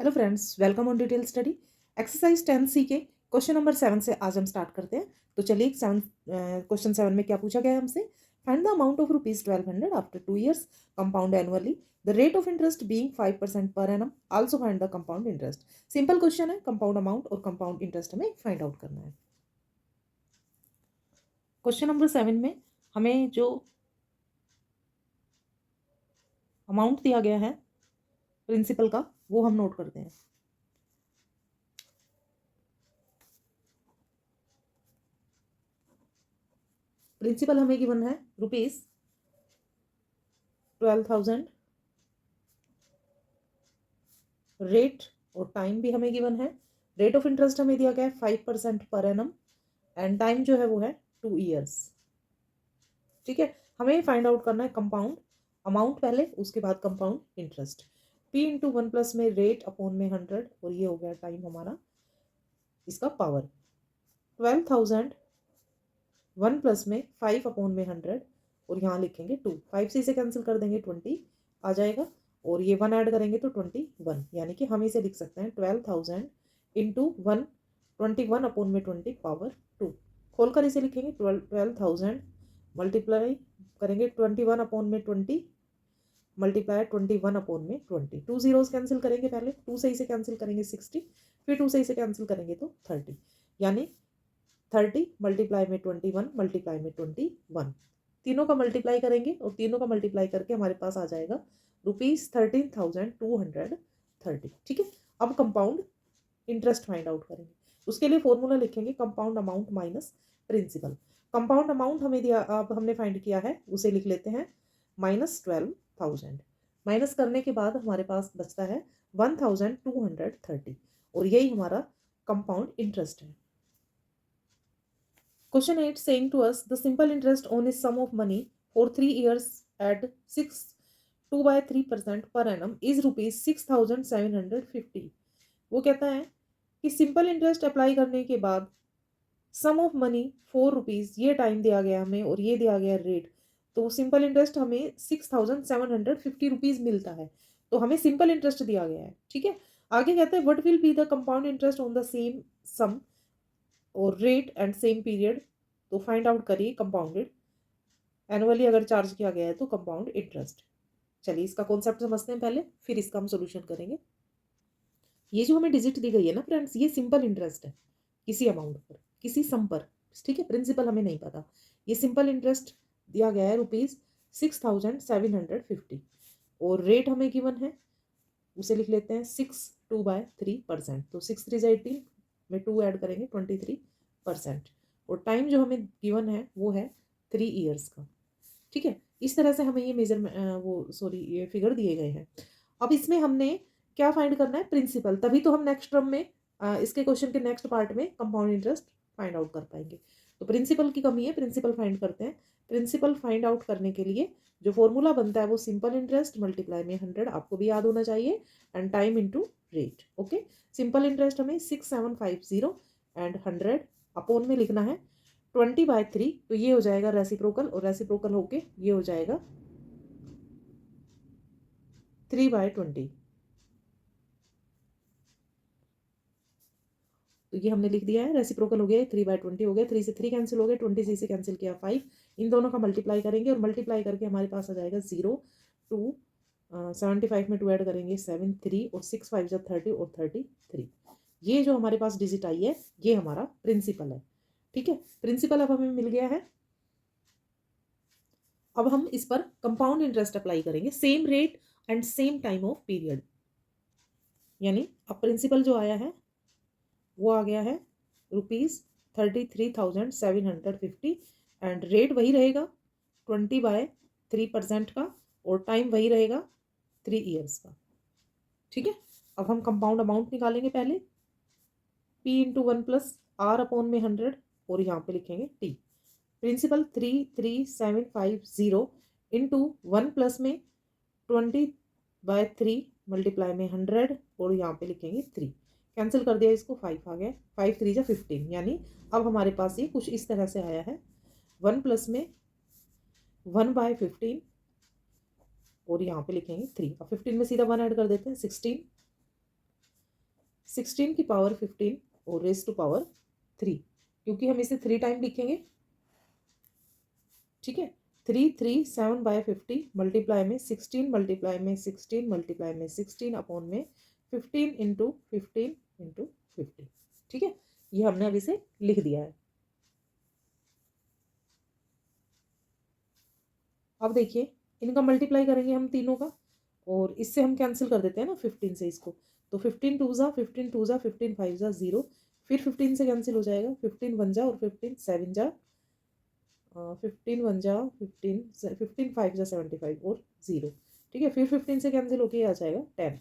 Hello friends, welcome on detail study. Exercise 10C के question number 7 से आज हम स्टार्ट करते हैं। तो चलिए क्वेश्चन 7 में क्या पूछा गया है हमसे। Find the amount of ₹1200 after 2 years compound annually, the rate of interest being 5% per annum, also find the compound interest. Simple question है, कंपाउंड अमाउंट और कंपाउंड इंटरेस्ट हमें फाइंड आउट करना है। क्वेश्चन नंबर 7 में हमें जो अमाउंट दिया गया है प्रिंसिपल का वो हम नोट करते हैं। प्रिंसिपल हमें गिवन है ₹12,000। रेट और टाइम भी हमें गिवन है। रेट ऑफ इंटरेस्ट हमें दिया गया है 5% पर एनम एंड टाइम जो है वो है 2 years। ठीक है, हमें फाइंड आउट करना है कंपाउंड अमाउंट पहले, उसके बाद कंपाउंड इंटरेस्ट। P/1 में रेट अपॉन में 100 और ये हो गया टाइम हमारा, इसका पावर 12,000 1 में 5/100 और यहाँ लिखेंगे 2। 5 से इसे कैंसिल कर देंगे 20 आ जाएगा और ये 1 ऐड करेंगे तो 21, यानी कि हम इसे लिख सकते हैं 12,000 इंटू 1, 21/20 पावर 2। खोलकर इसे लिखेंगे 12,000 मल्टीप्लाई करेंगे 21/20 मल्टीप्लाई 21/20। 2 zeros कैंसिल करेंगे, पहले 2 से इसे कैंसिल करेंगे 60, फिर 2 से इसे कैंसिल करेंगे तो 30, यानी 30 मल्टीप्लाई में 21 मल्टीप्लाई में 21। तीनों का मल्टीप्लाई करेंगे और तीनों का मल्टीप्लाई करके हमारे पास आ जाएगा ₹13,230। ठीक है, अब कंपाउंड इंटरेस्ट फाइंड आउट करेंगे। उसके लिए फॉर्मूला लिखेंगे compound amount minus principal. Compound amount हमें दिया, अब हमने फाइंड किया है, उसे लिख लेते हैं -12,000। माइनस करने के बाद हमारे पास बचता है 1,230 और यही हमारा कंपाउंड इंटरेस्ट है। Question 8 saying to us the simple interest on a sum of money for 3 years at 2/3% per annum is ₹6,750। वो कहता है कि सिंपल इंटरेस्ट अप्लाई करने के बाद सम ऑफ मनी ₹4 ये टाइम दिया गया हमें और ये दिया गया रेट, तो सिंपल इंटरेस्ट हमें ₹6,750 मिलता है। तो हमें सिंपल इंटरेस्ट दिया गया है। ठीक है, आगे कहते हैं what will be the compound interest on the same sum और रेट एंड सेम पीरियड। तो फाइंड आउट करिए कंपाउंडेड एनुअली अगर चार्ज किया गया है तो कंपाउंड इंटरेस्ट। चलिए इसका कॉन्सेप्ट समझते हैं पहले, फिर इसका हम सोल्यूशन करेंगे। ये जो हमें डिजिट दी गई है ना फ्रेंड्स, ये सिंपल इंटरेस्ट है किसी अमाउंट पर, किसी सम पर। ठीक है, प्रिंसिपल हमें नहीं पता। ये सिंपल इंटरेस्ट दिया गया है ₹6,750 और रेट हमें गिवन है, उसे लिख लेते हैं 6/2/3%। तो 6 3 18 में 2 ऐड करेंगे 23% और टाइम जो हमें गिवन है वो है 3 years का। ठीक है, इस तरह से हमें ये ये फिगर दिए गए हैं। अब इसमें हमने क्या फाइंड करना है, प्रिंसिपल, तभी तो हम नेक्स्ट टर्म में इसके क्वेश्चन के नेक्स्ट पार्ट में कंपाउंड इंटरेस्ट फाइंड आउट कर पाएंगे। तो प्रिंसिपल की कमी है, प्रिंसिपल फाइंड करते हैं। प्रिंसिपल फाइंड आउट करने के लिए जो फॉर्मूला बनता है वो सिंपल इंटरेस्ट मल्टीप्लाई में 100, आपको भी याद होना चाहिए, and time into rate. Okay, simple interest हमें 6,750 एंड 100 अपॉन में लिखना है 20/3, तो ये हो जाएगा रेसिप्रोकल और रेसिप्रोकल होके ये हो जाएगा 3/20। तो ये हमने लिख दिया है, रेसिप्रोकल हो गया 3/20 हो गया, 3 से 3 कैंसिल हो गए, 20 से कैंसिल किया 5, इन दोनों का मल्टीप्लाई करेंगे और मल्टीप्लाई करके हमारे पास आ जाएगा 0 2 75 में 2 ऐड करेंगे 7 3 और 6 5 जा 30 और 33। ये जो हमारे पास डिजिट आई है ये हमारा प्रिंसिपल है। ठीक है, प्रिंसिपल अब हमें मिल गया है। अब हम इस पर कंपाउंड इंटरेस्ट अप्लाई करेंगे, same rate and same time of period. यानी अब प्रिंसिपल जो आया है वो आ गया है ₹33,750 एंड रेट वही रहेगा 20/3% का और टाइम वही रहेगा 3 years का। ठीक है, अब हम कंपाउंड अमाउंट निकालेंगे पहले, P/1+R/100 और यहाँ पे लिखेंगे T। प्रिंसिपल 3,3,750 इंटू 1 में 20/3 मल्टीप्लाई में 100 और यहाँ पे लिखेंगे 3, कैंसिल कर दिया इसको, 5 आ गया, 5 3 जा 15, यानी अब हमारे पास ये कुछ इस तरह से आया है 1 में 1/15 और यहाँ पे लिखेंगे 3। अब 15 में सीधा 1 ऐड कर देते हैं 16 16 की पावर 15 और रेज टू पावर 3, क्योंकि हम इसे 3 टाइम लिखेंगे, ठीक है। 3 3 7/50 मल्टीप्लाई में 16 मल्टीप्लाई में 16 मल्टीप्लाई में 16 अपॉन में 15 इंटू 15 इंटू 15, ठीक है। ये हमने अभी से लिख दिया है। अब देखिए इनका मल्टीप्लाई करेंगे हम तीनों का, और इससे हम कैंसिल कर देते हैं ना 15 से इसको, तो 15 2 जा 15 2 जा 15 5 जा 0, फिर 15 से कैंसिल हो जाएगा, 15 1 जा और 15 7 जा, 15 1 जा 15 15 5 जा 75 और 0, ठीक है। फिर 15 से कैंसिल होके आ जाएगा 10,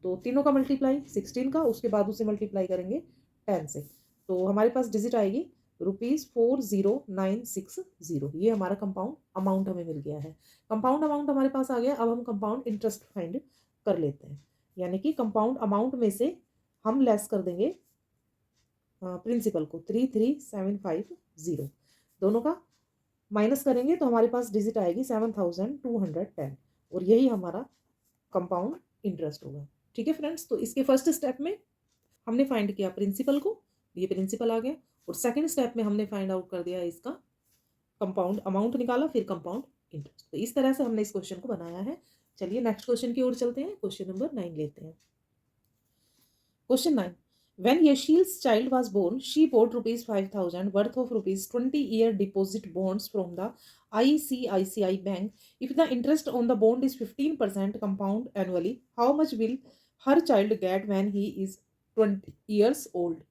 तो तीनों का मल्टीप्लाई 16 का, उसके बाद उसे मल्टीप्लाई करेंगे 10 से, तो हमारे पास डिजिट आएगी ₹40,960। ये हमारा कंपाउंड अमाउंट हमें मिल गया है। कंपाउंड अमाउंट हमारे पास आ गया। अब हम कंपाउंड इंटरेस्ट फाइंड कर लेते हैं, यानी कि कंपाउंड अमाउंट में से हम लेस कर देंगे प्रिंसिपल को 33,750, दोनों का माइनस करेंगे तो हमारे पास डिजिट आएगी 7,210, और यही हमारा कंपाउंड इंटरेस्ट होगा, ठीक है फ्रेंड्स। तो इसके फर्स्ट स्टेप में हमने फाइंड किया प्रिंसिपल को, ये प्रिंसिपल आ गया, और सेकंड स्टेप में हमने फाइंड आउट कर दिया इसका कंपाउंड अमाउंट निकाला, फिर कंपाउंड इंटरेस्ट। तो इस तरह से हमने इस क्वेश्चन को बनाया है। चलिए नेक्स्ट क्वेश्चन की ओर चलते हैं, क्वेश्चन नंबर 9 लेते हैं। Question 9, when Yashil's child was born, she bought ₹5,000 worth of ₹20-year deposit bonds from the ICICI Bank. If the interest on the bond is 15% compound annually, how much will her child get when he is 20 years old?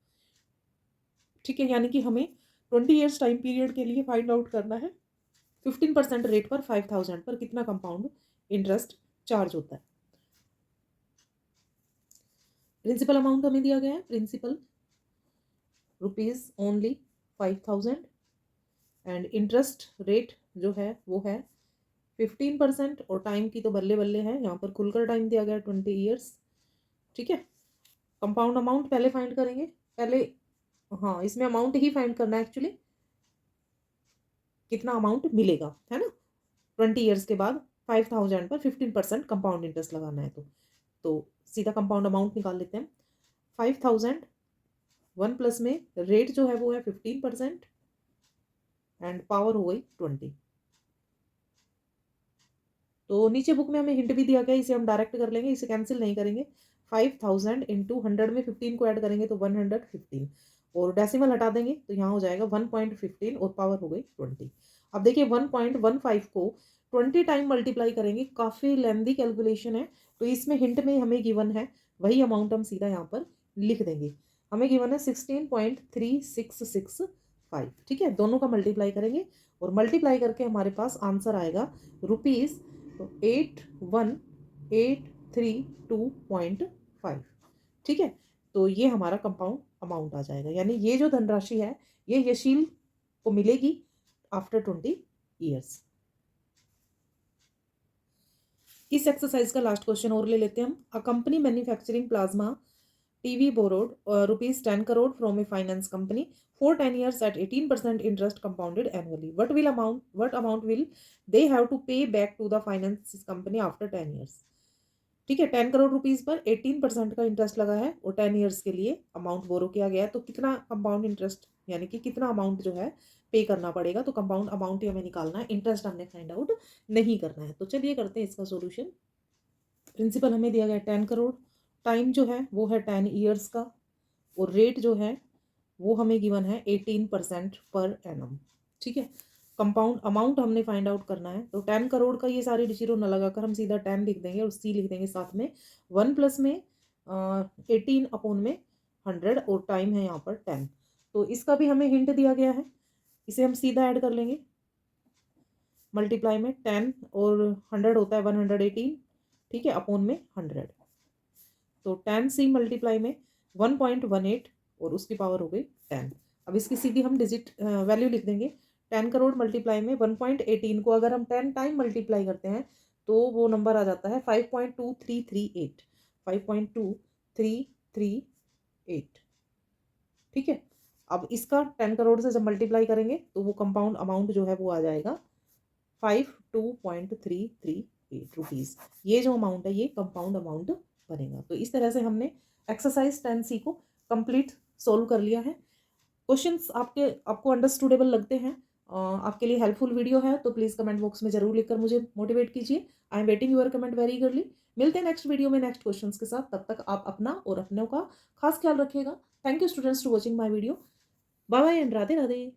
ठीक है, यानी कि हमें 20 years time period के लिए find out करना है 15% rate पर 5,000 पर कितना कंपाउंड इंटरेस्ट चार्ज होता है। प्रिंसिपल अमाउंट हमें दिया गया है, principal rupees only 5,000, and interest rate जो है वो है 15%, और टाइम की तो बल्ले बल्ले है, यहाँ पर खुलकर टाइम दिया गया 20 ईयर्स, ठीक है। कंपाउंड अमाउंट पहले फाइंड करेंगे, पहले हाँ इसमें अमाउंट ही फाइंड करना है एक्चुअली, कितना अमाउंट मिलेगा, है ना। 20 ईयर्स के बाद 5,000 पर 15% कंपाउंड इंटरेस्ट लगाना है, तो सीधा कंपाउंड अमाउंट निकाल लेते हैं। 5,000 1 प्लस में रेट जो है वो है 15% एंड पावर हो गई 20। तो नीचे बुक में हमें हिंट भी दिया गया, इसे हम डायरेक्ट कर लेंगे, इसे कैंसिल नहीं करेंगे। 5,000 इंटू 100 में 15 को ऐड करेंगे तो 115, और डेसिमल हटा देंगे तो यहाँ हो जाएगा 1.15 और पावर हो गई 20। अब देखिए 1.15 को 20 टाइम मल्टीप्लाई करेंगे, काफ़ी लेंदी कैलकुलेशन है, तो इसमें हिंट में हमें गिवन है वही अमाउंट हम सीधा यहाँ पर लिख देंगे। हमें गिवन है 16.3665, ठीक है। दोनों का मल्टीप्लाई करेंगे, और मल्टीप्लाई करके हमारे पास आंसर आएगा ₹81,832.5, ठीक है। तो ये हमारा कंपाउंड अमाउंट आ जाएगा, यानी ये जो धनराशि है ये यशील को मिलेगी आफ्टर 20 ईयर्स। इस एक्सरसाइज का लास्ट क्वेश्चन और ले लेते हैं हम। A company manufacturing plasma TV borrowed ₹10 crore from a finance company for 10 years at 18% interest compounded annually. What amount will they have to pay back to the finance company after 10 years? ठीक है, 10 crore rupees per 18% का interest लगा है, और 10 years के लिए amount borrow किया गया है, तो कितना कंपाउंड इंटरेस्ट यानी कि कितना अमाउंट जो है पे करना पड़ेगा। तो कंपाउंड अमाउंट ही हमें निकालना है, इंटरेस्ट हमने फाइंड आउट नहीं करना है। तो चलिए करते हैं इसका सोल्यूशन। प्रिंसिपल हमें दिया गया 10 करोड़, टाइम जो है वो है 10 ईयर्स का, और रेट जो है वो हमें गिवन है 18% पर एनम, ठीक है। कंपाउंड अमाउंट हमने फाइंड आउट करना है, तो 10 करोड़ का ये सारी जीरो न लगाकर हम सीधा 10 लिख देंगे, और सी लिख देंगे साथ में, 1 प्लस में 18 अपॉन में 100, और टाइम है यहाँ पर 10। तो इसका भी हमें हिंट दिया गया है, इसे हम सीधा ऐड कर लेंगे, मल्टीप्लाई में 10 और 100 होता है 118, ठीक है, अपॉन में 100, तो 10 सी मल्टीप्लाई में 1.18 और उसकी पावर हो गई 10। अब इसकी सीधी हम डिजिट वैल्यू लिख देंगे, 10 करोड़ मल्टीप्लाई में 1.18 को अगर हम 10 टाइम मल्टीप्लाई करते हैं तो वो नंबर आ जाता है 5.2338, 5.2338, ठीक है। अब इसका 10 करोड़ से जब मल्टीप्लाई करेंगे तो वो कंपाउंड अमाउंट जो है वो आ जाएगा 52.338 रुपीज़। ये जो अमाउंट है ये कंपाउंड अमाउंट बनेगा। तो इस तरह से हमने एक्सरसाइज 10C को कंप्लीट सोल्व कर लिया है। क्वेश्चंस आपको अंडरस्टूडेबल लगते हैं, आपके लिए हेल्पफुल वीडियो है तो प्लीज़ कमेंट बॉक्स में जरूर लिखकर मुझे मोटिवेट कीजिए। I am waiting your comment very eagerly. मिलते हैं नेक्स्ट वीडियो में नेक्स्ट क्वेश्चंस के साथ। तब तक आप अपना और अपनों का खास ख्याल रखिएगा। Thank you students to watching my video. Bye bye and Radhe Radhe.